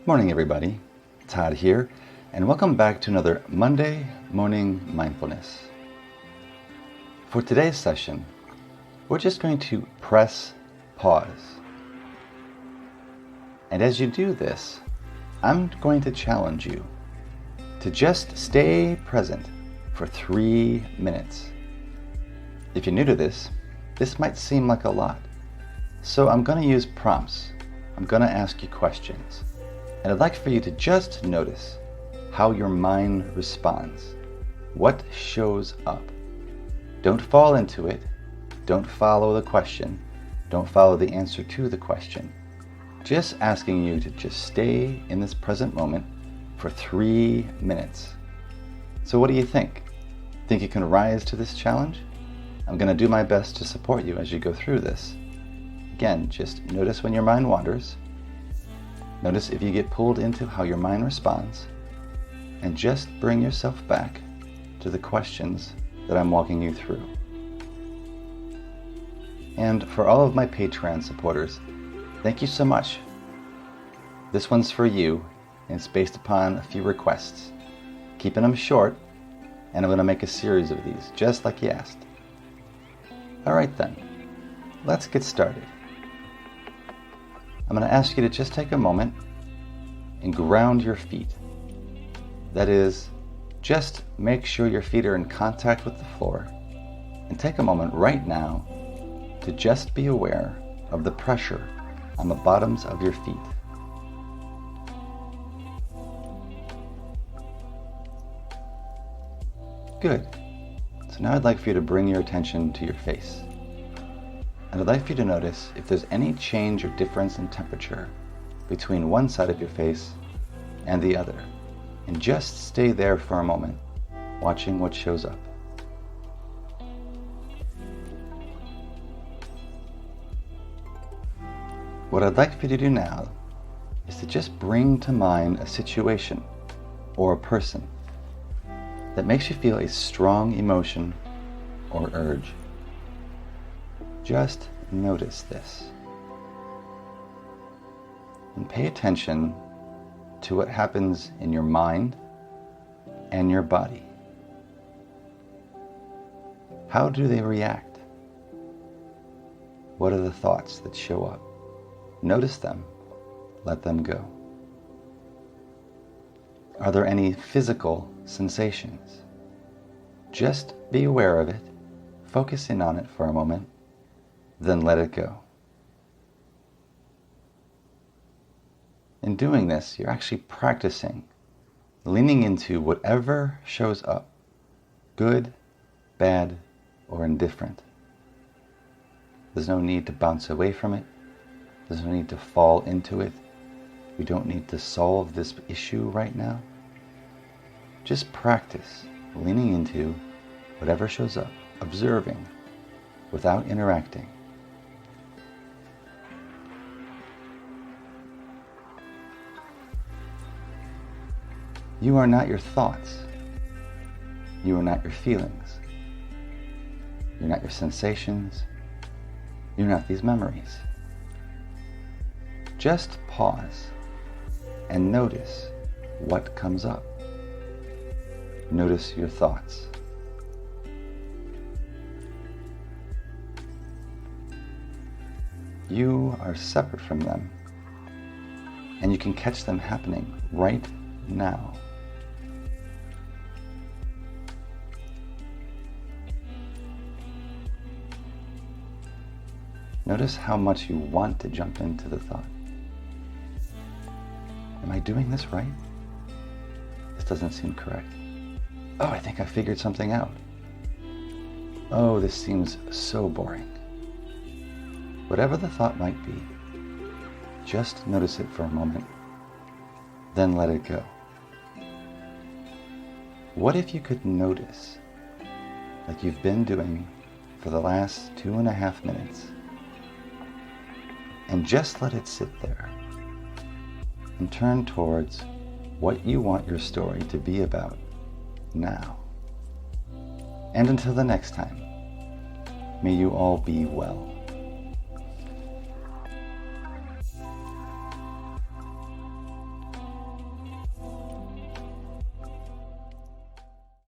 Morning everybody, Todd here, and welcome back to another Monday Morning Mindfulness. For today's session, we're just going to press pause. And as you do this, I'm going to challenge you to just stay present for 3 minutes. If you're new to this might seem like a lot. So I'm going to use prompts. I'm going to ask you questions. And I'd like for you to just notice how your mind responds. What shows up? Don't fall into it. Don't follow the question. Don't follow the answer to the question. Just asking you to just stay in this present moment for 3 minutes. So what do you think? Think you can rise to this challenge? I'm going to do my best to support you as you go through this. Again, just notice when your mind wanders. Notice if you get pulled into how your mind responds, and just bring yourself back to the questions that I'm walking you through. And for all of my Patreon supporters, thank you so much. This one's for you, and it's based upon a few requests. Keeping them short, and I'm going to make a series of these, just like you asked. Alright then, let's get started. I'm going to ask you to just take a moment and ground your feet. That is, just make sure your feet are in contact with the floor, and take a moment right now to just be aware of the pressure on the bottoms of your feet. Good. So now I'd like for you to bring your attention to your face. And I'd like for you to notice if there's any change or difference in temperature between one side of your face and the other. And just stay there for a moment, watching what shows up. What I'd like for you to do now is to just bring to mind a situation or a person that makes you feel a strong emotion or urge. Just notice this. And pay attention to what happens in your mind and your body. How do they react? What are the thoughts that show up? Notice them. Let them go. Are there any physical sensations? Just be aware of it. Focus in on it for a moment. Then let it go. In doing this, you're actually practicing leaning into whatever shows up, good, bad, or indifferent. There's no need to bounce away from it. There's no need to fall into it. We don't need to solve this issue right now. Just practice leaning into whatever shows up, observing without interacting. You are not your thoughts. You are not your feelings. You're not your sensations. You're not these memories. Just pause and notice what comes up. Notice your thoughts. You are separate from them, and you can catch them happening right now. Notice how much you want to jump into the thought. Am I doing this right? This doesn't seem correct. Oh, I think I figured something out. Oh, this seems so boring. Whatever the thought might be, just notice it for a moment, then let it go. What if you could notice, like you've been doing for the last 2.5 minutes, and just let it sit there and turn towards what you want your story to be about now. And until the next time, may you all be well.